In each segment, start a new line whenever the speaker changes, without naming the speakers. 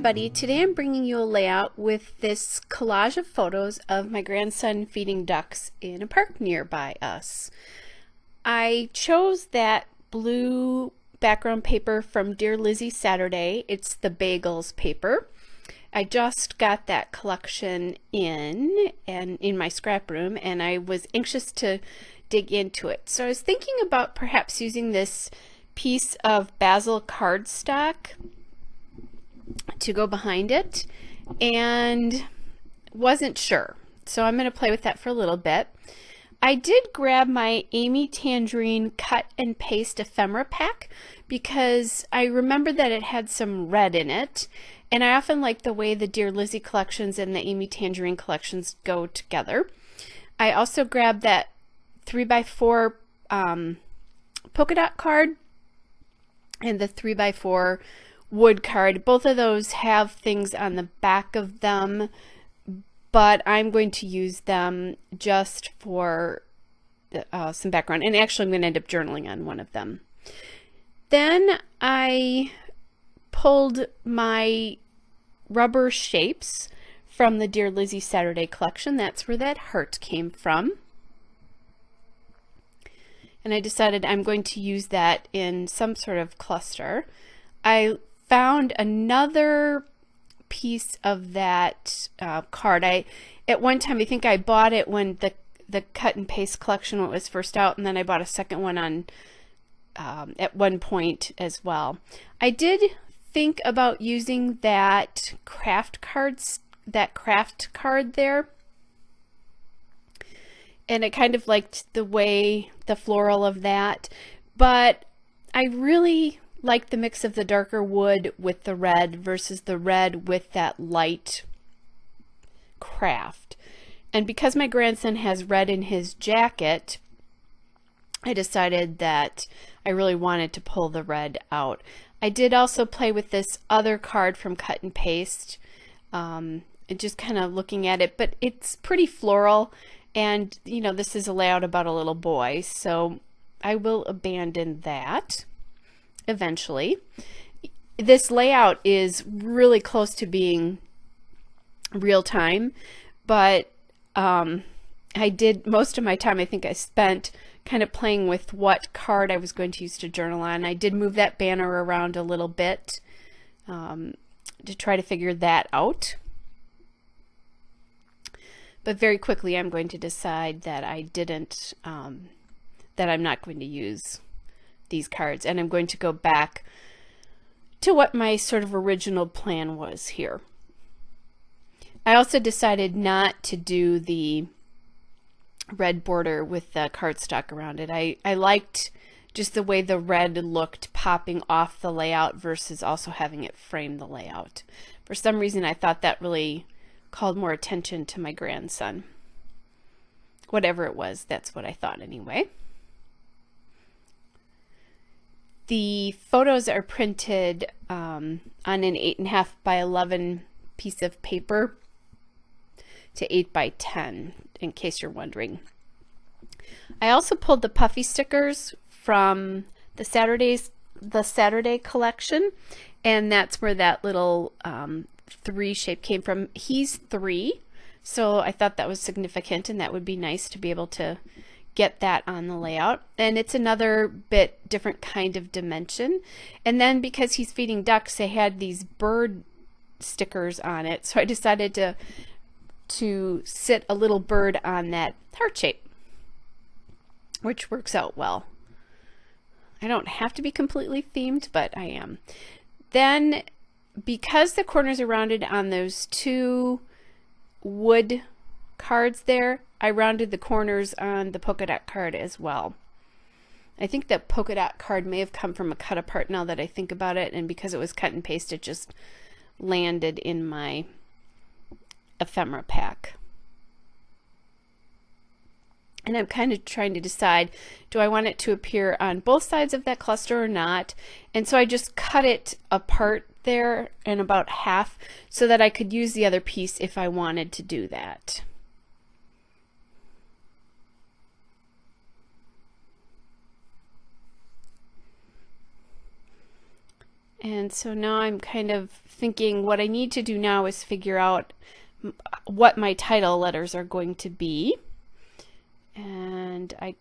everybody, today I'm bringing you a layout with this collage of photos of my grandson feeding ducks in a park nearby us. I chose that blue background paper from Dear Lizzie Saturday. It's the Bagels paper. I just got that collection in my scrap room, and I was anxious to dig into it. So I was thinking about perhaps using this piece of basil cardstock to go behind it, and wasn't sure. So I'm going to play with that for a little bit. I did grab my Amy Tangerine cut and paste ephemera pack because I remembered that it had some red in it, and I often like the way the Dear Lizzie collections and the Amy Tangerine collections go together. I also grabbed that 3x4 polka dot card and the 3x4 wood card. Both of those have things on the back of them, but I'm going to use them just for some background, and actually I'm going to end up journaling on one of them. Then I pulled my rubber shapes from the Dear Lizzie Saturday collection. That's where that heart came from. And I decided I'm going to use that in some sort of cluster. I found another piece of that card. At one time, I think I bought it when the cut and paste collection was first out, and then I bought a second one on at one point as well. I did think about using that craft card there, and I kind of liked the way the floral of that, but I really like the mix of the darker wood with the red versus the red with that light craft. And because my grandson has red in his jacket, I decided that I really wanted to pull the red out. I did also play with this other card from Cut and Paste, and just kind of looking at it, but it's pretty floral, and you know, this is a layout about a little boy, so I will abandon that eventually. This layout is really close to being real time, but I did most of my time, I think I spent kind of playing with what card I was going to use to journal on. I did move that banner around a little bit to try to figure that out. But very quickly I'm going to decide that that I'm not going to use these cards, and I'm going to go back to what my sort of original plan was here. I also decided not to do the red border with the cardstock around it. I liked just the way the red looked popping off the layout versus also having it frame the layout. For some reason I thought that really called more attention to my grandson. Whatever it was, that's what I thought anyway. The photos are printed on an 8.5 by 11 piece of paper to 8 by 10, in case you're wondering. I also pulled the puffy stickers from the Saturday collection, and that's where that little 3 shape came from. He's 3, so I thought that was significant, and that would be nice to be able to get that on the layout. And it's another bit different kind of dimension. And then because he's feeding ducks, they had these bird stickers on it, so I decided to sit a little bird on that heart shape, which works out well. I don't have to be completely themed, but I am. Then because the corners are rounded on those 2 wood cards there, I rounded the corners on the polka dot card as well. I think that polka dot card may have come from a cut apart now that I think about it, and because it was cut and paste, it just landed in my ephemera pack. And I'm kind of trying to decide, do I want it to appear on both sides of that cluster or not? And so I just cut it apart there in about half so that I could use the other piece if I wanted to do that. And so now I'm kind of thinking what I need to do now is figure out what my title letters are going to be. And I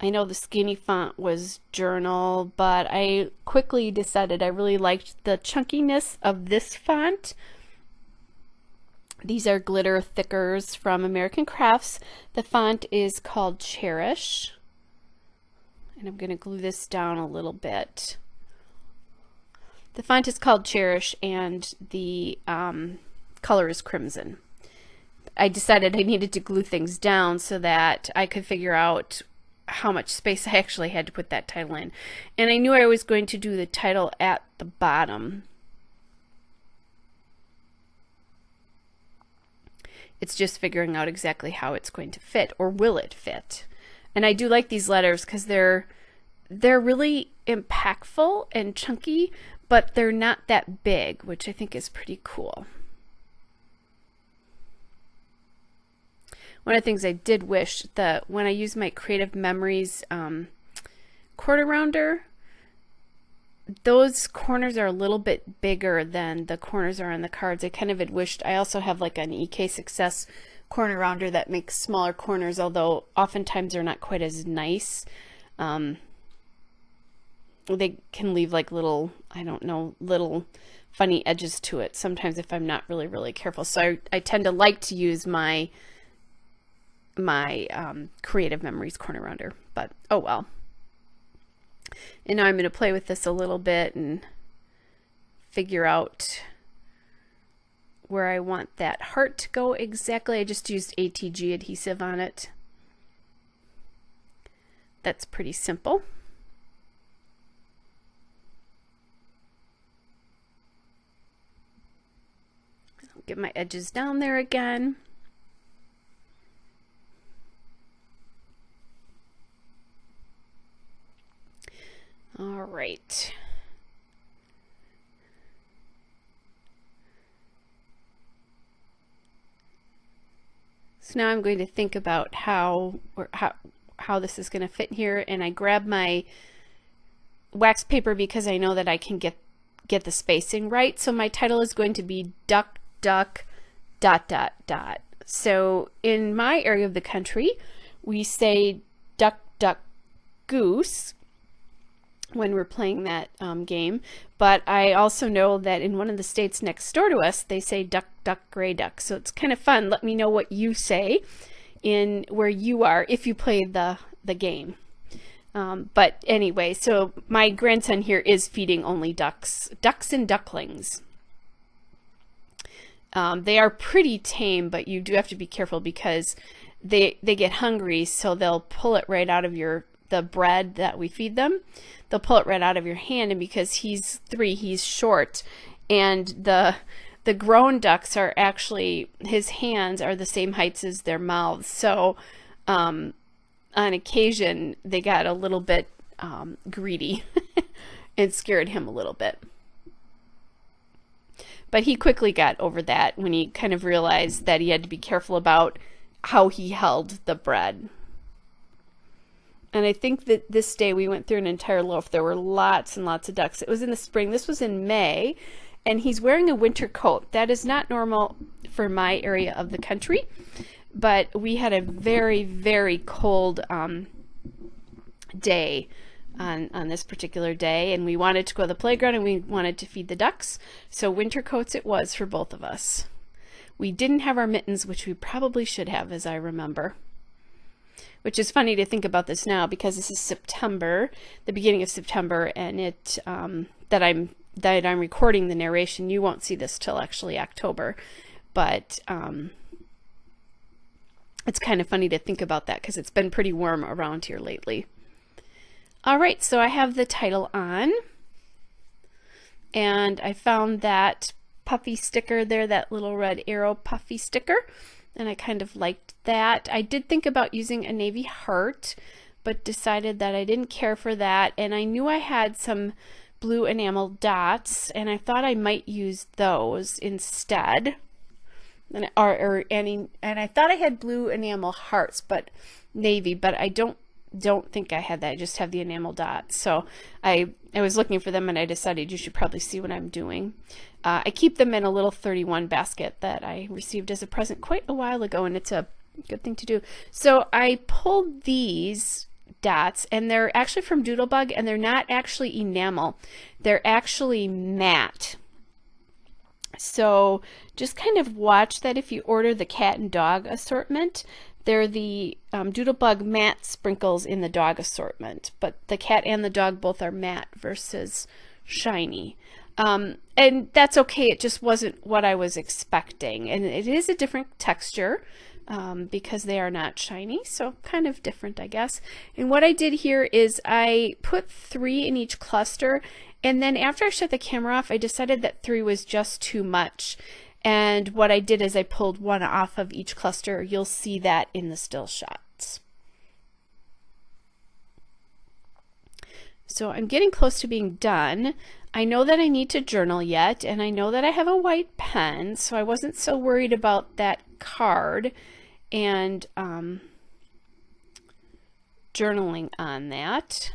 know the skinny font was Journal, but I quickly decided I really liked the chunkiness of this font. These are glitter thickers from American Crafts. The font is called Cherish. And I'm going to glue this down a little bit. The font is called Cherish and the color is crimson. I decided I needed to glue things down so that I could figure out how much space I actually had to put that title in. And I knew I was going to do the title at the bottom. It's just figuring out exactly how it's going to fit, or will it fit. And I do like these letters because they're really impactful and chunky, but they're not that big, which I think is pretty cool. One of the things I did wish that when I use my Creative Memories quarter rounder, those corners are a little bit bigger than the corners are on the cards. I kind of had wished, I also have like an EK Success corner rounder that makes smaller corners, although oftentimes they're not quite as nice. They can leave like little, I don't know, little funny edges to it sometimes if I'm not really careful. So I tend to like to use my Creative Memories corner rounder, but oh well. And now I'm going to play with this a little bit and figure out where I want that heart to go exactly. I just used ATG adhesive on it. That's pretty simple. I'll get my edges down there again. All right. So now I'm going to think about how this is going to fit here, and I grab my wax paper because I know that I can get the spacing right. So my title is going to be Duck Duck ... So in my area of the country, we say Duck Duck Goose when we're playing that game, but I also know that in one of the states next door to us they say Duck Duck Gray Duck. So it's kind of fun. Let me know what you say in where you are if you play the game. But anyway, so my grandson here is feeding only ducks and ducklings. They are pretty tame, but you do have to be careful because they get hungry, so they'll pull it right out of the bread that we feed them. They'll pull it right out of your hand, and because he's 3, he's short, and the grown ducks are actually, his hands are the same heights as their mouths. So on occasion they got a little bit greedy and scared him a little bit. But he quickly got over that when he kind of realized that he had to be careful about how he held the bread. And I think that this day we went through an entire loaf. There were lots and lots of ducks. It was in the spring. This was in May. And he's wearing a winter coat. That is not normal for my area of the country. But we had a very cold day on this particular day. And we wanted to go to the playground and we wanted to feed the ducks. So winter coats it was for both of us. We didn't have our mittens, which we probably should have, as I remember. Which is funny to think about this now because this is September, the beginning of September, and that I'm recording the narration. You won't see this till actually October, but it's kind of funny to think about that because it's been pretty warm around here lately. All right, so I have the title on, and I found that puffy sticker there, that little red arrow puffy sticker. And I kind of liked that. I did think about using a navy heart, but decided that I didn't care for that. And I knew I had some blue enamel dots, and I thought I might use those instead. And I thought I had blue enamel hearts, but navy, but I don't don't think I had that. I just have the enamel dots. So I was looking for them, and I decided you should probably see what I'm doing. I keep them in a little 31 basket that I received as a present quite a while ago, and it's a good thing to do. So I pulled these dots, and they're actually from Doodlebug, and they're not actually enamel. They're actually matte. So just kind of watch that if you order the cat and dog assortment. They're the Doodlebug matte sprinkles in the dog assortment, but the cat and the dog both are matte versus shiny. And that's okay, it just wasn't what I was expecting. And it is a different texture because they are not shiny, so kind of different, I guess. And what I did here is I put 3 in each cluster, and then after I shut the camera off, I decided that 3 was just too much. And what I did is I pulled 1 off of each cluster. You'll see that in the still shots. So I'm getting close to being done. I know that I need to journal yet, and I know that I have a white pen, so I wasn't so worried about that card and journaling on that.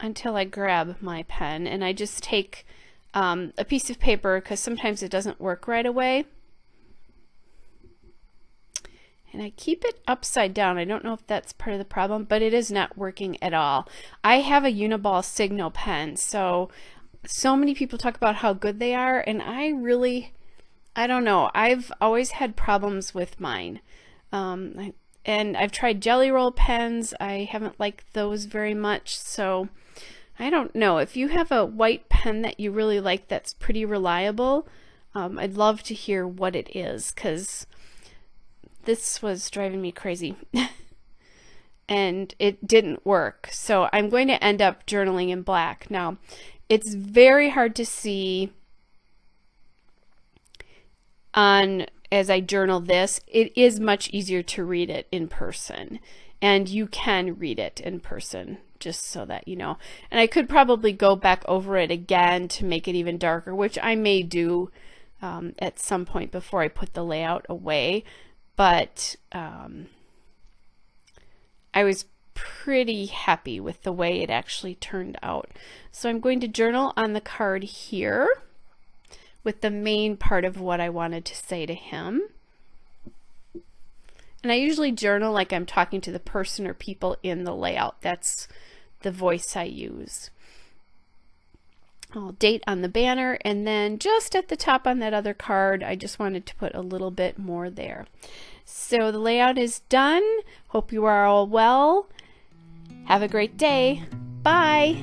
Until I grab my pen, and I just take a piece of paper because sometimes it doesn't work right away, and I keep it upside down. I don't know if that's part of the problem, but it is not working at all. I have a Uniball Signal pen, so many people talk about how good they are, and I don't know. I've always had problems with mine. And I've tried Jelly Roll pens. I haven't liked those very much, so I don't know. If you have a white pen that you really like that's pretty reliable, I'd love to hear what it is, because this was driving me crazy. And it didn't work. So I'm going to end up journaling in black. Now, it's very hard to see as I journal this. It is much easier to read it in person, and you can read it in person, just so that you know. And I could probably go back over it again to make it even darker, which I may do at some point before I put the layout away. But I was pretty happy with the way it actually turned out. So I'm going to journal on the card here with the main part of what I wanted to say to him. And I usually journal like I'm talking to the person or people in the layout. That's the voice I use. I'll date on the banner, and then just at the top on that other card, I just wanted to put a little bit more there. So the layout is done. Hope you are all well. Have a great day. Bye.